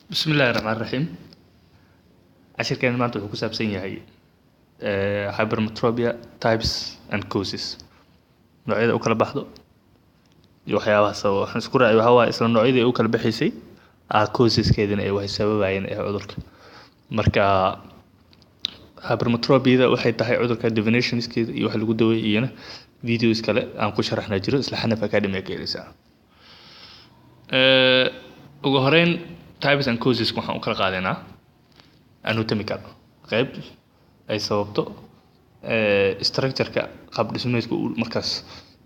بسم الله الرحمن الرحيم عشان كان ما أنتوا كوساب سنية هي hypermetropia types and causes نوعية أو كلا بحضو يوحيا سو نذكر أيها هوا إسلام نوعية أو كلا بحيسي causes كيدنا أيها السبب عين أيها عذرك مركا hypermetropia إذا waxay tahay cudurka definitionskiisa iyo waxa lagu daweeyayna videos kale aan ku sharaxna jiro isla xanaf academy ka helisa ugu horeyn types and causes waxaan u kala qaadanaa anatomical qayb ay sababto structure-ka qaab dhismeedka uu markaas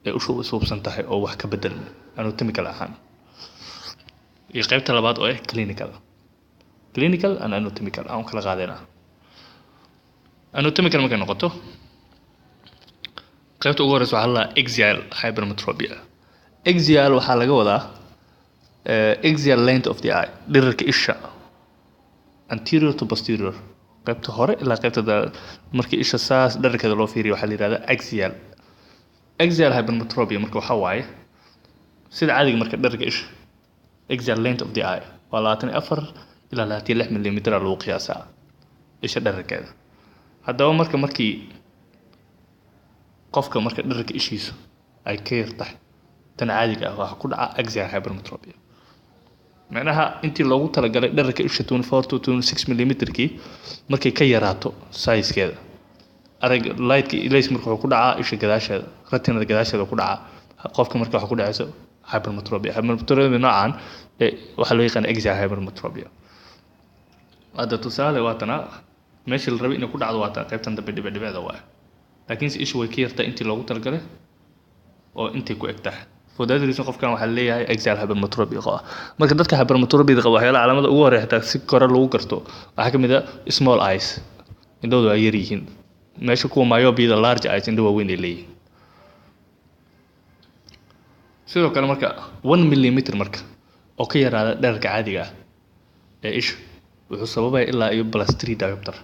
ay u suubsan tahay oo wax ka bedel anatomical ahaan iyo qaybta labaad oo ah clinical and anatomical aan kala qaadanaa anatomical markay noqoto qaybta ugu horeysa waxaa la axial hypermetropia axial waxaa laga wadaa axial length of the eye dhererka isha anterior to posterior qaybta hore ilaa qaybta markii isha saas dhererkeeda loo fiiriyo waxaa la yiraahdaa axial hypermetropia marka waxa waaye sida caadiga marka dhererka isha axial length of the eye waa 24 ilaa 26 mm lagu qiyaasaa isha dhererkeeda haddaba markii qofka marka dhererka ishiisu ay ka yar tahay tan caadiga ah waxa ku dhaca axial hypermetropia macnaha intii loogu talagalay dhererka isha 24 to 26 mm markay ka yaraato size-keeda arag light-ka ilays marka wuxuu ku dhacaa isha gadaasheeda retinada gadaasheeda ku dhaca qofka marka waxa ku dhacayso hypermetropia noocan waxa loo yaqaan axial hypermetropia hadda tusaale waatana meesha la rabay inay ku dhacdo waata qaybtan dambe dhibicda waa laakiin si ishu way ka yartaa intii loogu talagalay oo intay ku egtahay for that reason qofkan waxa leeyahay axial hypermetropia qaba marka dadka hypermetropia qaba waxyaalaha calaamada ugu horeeya xitaa si kor loogu garto waxa kamid ah small eyes indhoodu ay yar yihiin meesha kuwa myopia large eyes indho waaweyn ay leeyihiin sidoo kale marka 1 mm marka oo ka yaraada dhererka caadiga ah ee isha wuxuu sababaya ilaa iyo +3 diopter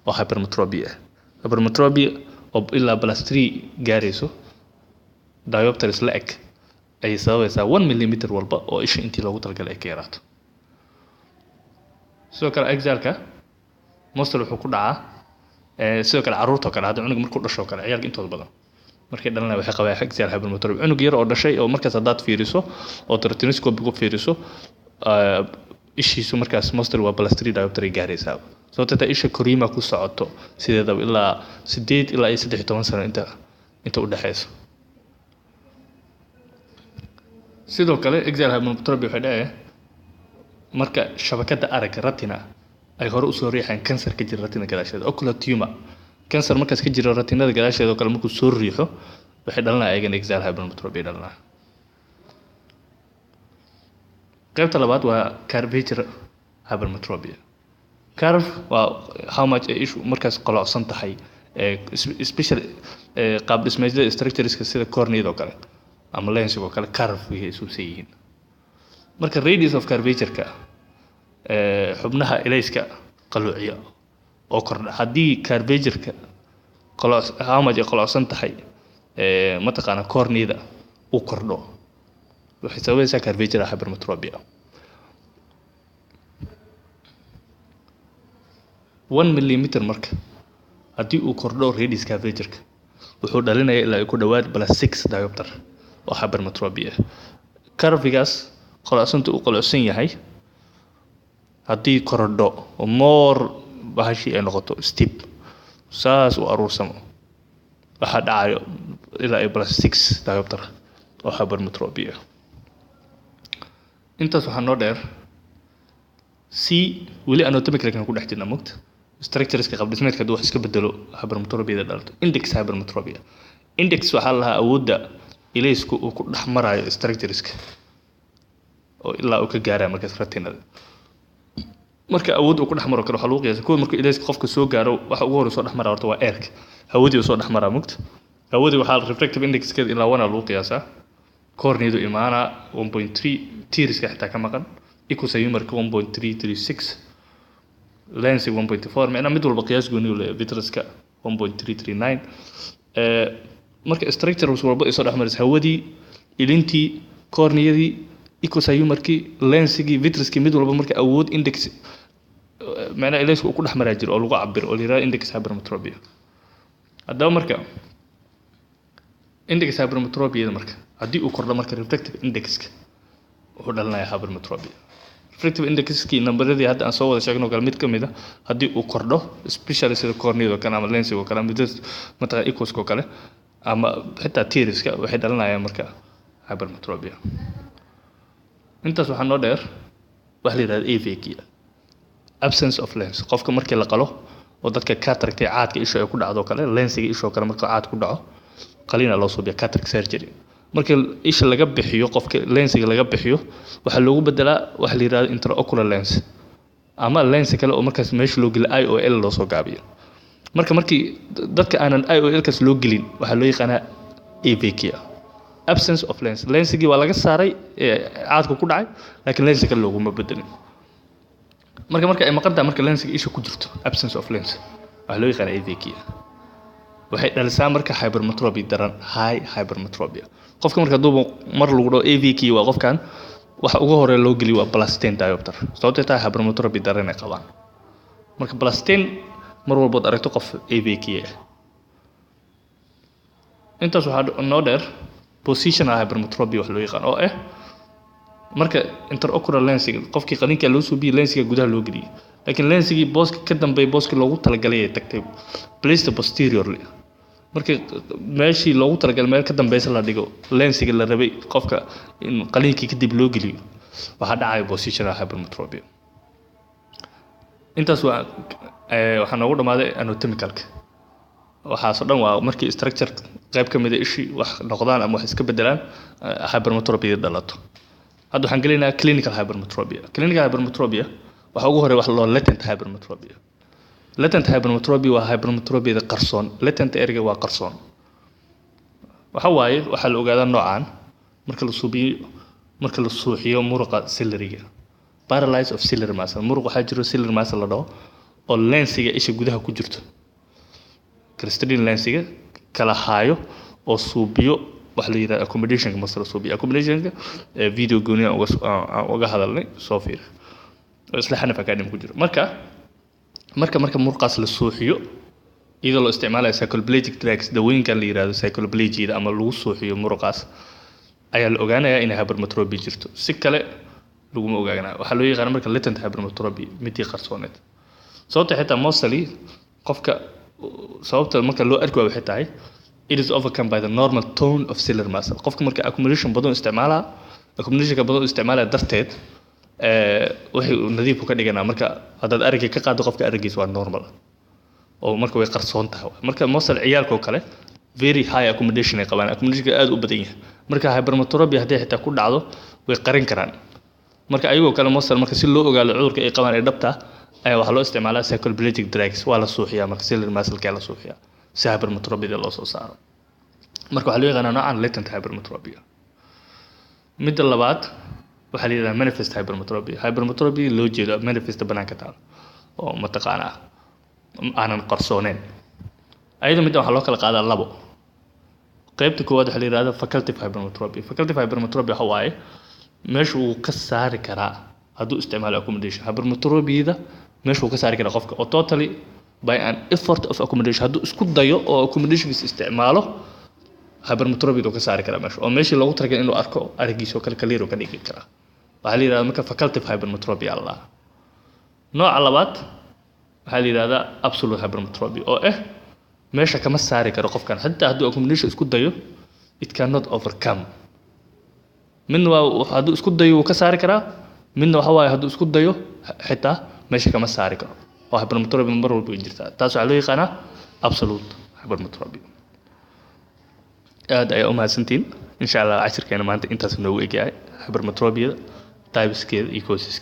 oo hypermetropia oo ilaa +3 gaarayso diopters la eg ay sababaysaa 1 mm walba oo isha intii loogu talagalay ay ka yaraato sidoo kale axialka mostly wuxuu ku dhacaa sidoo kale carruurta kale hadda cunug markuu dhasho kale ciyaalka intooda badan markay dhalanayaan waxay qabaan axial hypermetropia cunug yar oo dhashay oo markaas haddaad fiiriso oo retinoscope ku fiiriso ishiisu markaas mostly waa +3 diopter ay gaaraysaa sababtoo isha koriima ku socoto sideedaba ilaa 8 ilaa 13 sano inta u dhaxayso sidoo kale axial hypermetropia waxay dhacaysaa marka shabakada aragga retina ay hore u soo riixaan kansar ka jira retina gadaasheeda ocular tumor kansar markaas ka jira retinada gadaasheeda oo kale markuu soo riixo waxay dhalanayaan ayagan axial hypermetropia dhalanaa qaybta labaad waa curvature hypermetropia curve waa how much issue markaas qolocsan tahay especially qaab dhismeedyada structureska sida cornea oo kale ama lensiga oo kale curve way isu yihiin marka radius of curvature-ka xubnaha ilayska qaluuciya oo kordha haddii curvature-ka how much qolocsan tahay mataqaana cornea uu kordho waxay sababaysaa curvature hypermetropia 1 mm marka haddii uu kordho radius curvature-ka wuxuu dhalinayaa ilaa ku dhawaad +6 diopter oo hypermetropia curve-gaas qolocsanta uu qolocsan yahay haddii kordho oo more bahashi ay noqoto steep saas u aruursamo waxa dhacayo ilaa +6 diopter oo hypermetropia intaas waxaa noo dheer weli anatomical kan ku dhex jirna mogta structureska qaab dhismeedka hadduu wax iska bedelo hypermetropia dhalato index hypermetropia index waxaa lahaa awoodda ilaysku uu ku dhex marayo structureska oo ilaa uu ka gaarayo markaas retinada marka awood uu ku dhex maro karo waxaa lagu qiyaasa kuwa markuu ilayska qofka soo gaaro waxa ugu horey soo dhex maraa horta waa airka hawadii uu soo dhex maraa mogta hawadii waxaa refractive indexkeeda ilaa 1 lagu qiyaasaa corneadu imaana 1.3 tearska xitaa ka maqan echosayomarka 1.336 lensiga 1.4 macnaha mid walba qiyaas gooni u leeyahay vitruska 1.339 marka structure walba isoo dhex maraysa hawadii ilintii corneadii ecocyumarkii lensigii vitruskii mid walba marka awood index macnaha ilays uu ku dhex maraa jiro oo lagu cabiro oo la yiraahdo index hypermetropia haddaba marka index hypermetropia marka haddii uu kordho marka refractive indexka wuxuu dhalanayaa hypermetropia refractive indexkii nambaradii hadda aan soo wada sheegno kale mid ka mid ah haddii uu kordho especially sida corneal kana ama lensiga kale ama mataqaan ecoska kale ama xitaa teariska waxay dhalanayaan marka hypermetropia intaas waxaa noo dheer waxa la yiraahdo AVK absence of lens qofka markii la qalo oo dadka cataract caadka isha ay ku dhacdo kale lensiga isha kale marka caad ku dhaco qalina loo soo biyo cataract surgery marka isha laga bixiyo qofka lensiga laga bixiyo waxa loogu bedelaa waxa la yiraahdo intraocular lens ama lens kale oo markaas meesha loo geliyo IOL loo soo gaabiyo markii dadka aanan IOL kaas loo gelin waxa loo yaqaanaa AVK absence of lens lensigii waa laga saaray caadka ku dhacay laakiin lensiga kale looguma bedelin marka ay maqan tahay marka lensiga isha ku jirto absence of lens waxa loo yaqaanaa AVK waxay dhalisaa marka hypermetropia daran high hypermetropia qofka marka haduu mar lagu dhaho AVK waa qofkan waxa ugu hore loo geliyo waa plus 10 diopter sababtoo tahay hypermetropia daran ay qabaan marka plus 10 mar walba aragto qof AVK intaas waxaa noo dheer positional hypermetropia wax loo yaqaan oo marka intraocular lensiga qofkii qalinka loo soo biyo lensiga gudaha loo geliyo laakiin lensigii booska ka dambeey booska loogu talagalay ay tagtay placed posteriorly marka meeshii loogu talagalay meel ka dambeeysa la dhigo lensiga la rabay qofka in qalinkii kadib loo geliyo waxa dhacay positional hypermetropia intaas waxa noogu dhamaaday anatomicalka waxaas oo dhan waa markii structure qayb ka mid ah ishi wax noqdaan ama wax iska bedelaan hypermetropia dhalato hadda waxaan galeynaa clinical hypermetropia waxa ugu hore wax loo latent hypermetropia waa hypermetropia qarsoon latent erga waa qarsoon waxa waaye waxa la ogaadaa noocaan marka la suuxiyo muruqa ciliary paralysis of ciliary muscle muruq waxa jiro ciliary muscle la dhaho oo lensiga isha gudaha ku jirto crystalline lensiga kala haayo oo suubiyo wax la yiraahdo accommodation muscle suubiyo accommodation video gooni uga hadalnay soo fiir isla xanaf academy ku jiro marka muruqaas la suuxiyo iyadoo loo isticmaalayo cycloplegic drugs dawooyinkan la yiraahdo cycloplegia ama lagu suuxiyo muruqaas ayaa la ogaanayaa in hypermetropia jirto si kale laguma ogaanayo waxa loo yaqaan marka latent hypermetropia midii qarsooneed sababta xitaa mostly qofka sababta marka loo arko waxay tahay it is overcome by the normal tone of ciliary muscle qofka marka accumulation badan isticmaala darteed waxay nadiif ka dhiganaa marka hadaad aragga ka qaado qofka araggiisa waa normal oo marka way qarsoon tahay marka muscle ciyaalka oo kale very high accommodation ay qabaan accommodation aad u badan yahay marka hypermetropia haddii xitaa ku dhacdo way qarin karaan marka ayagoo kale muscle marka si loo ogaado cudurka ay qabaan ee dhabta waxa loo isticmaalaa cycloplegic drugs waa la suuxiyaa marka ciliary muscle la suuxiyaa si hypermetropia loo soo saaro marka waxa loo yaqaanaa noocan latent hypermetropia midda labaad waxa la yiraahdaa manifest hypermetropia loo jeedo manifest banaanka taal oo mataqaana aanan qarsooneyn ayada midda waxa loo kala qaadaa labo qaybta koowaad waxa la yiraahdaa facultative hypermetropia waxa waaye meesha uu ka saari karaa hadduu isticmaalo accommodation hypermetropia meesha uu ka saari karaa qofka oo totally by an effort of accommodation hadduu isku dayo oo accommodationkiisa isticmaalo hypermetropia uu ka saari karaa meesha oo meeshii loogu talagalay inuu arko araggiisa oo kale clear ka dhigi karaa waxa la yiraahdaa marka facultative hypermetropia Allah nooca labaad waxa la yiraahdaa absolute hypermetropia oo meesha kama saari karo qofkan hatta hadduu accommodation isku dayo it cannot overcome midna waa hadduu isku dayo uu ka saari karaa midna waxa waaye hadduu isku dayo xitaa meesha kama saari karo oo hypermetropia mar walba jirta taas waxa loo yaqaanaa absolute hypermetropia aad ay u mahadsantiin insha Allah cashirkeena maanta intaas noogu eegay hypermetropia typeskeeda iyo causes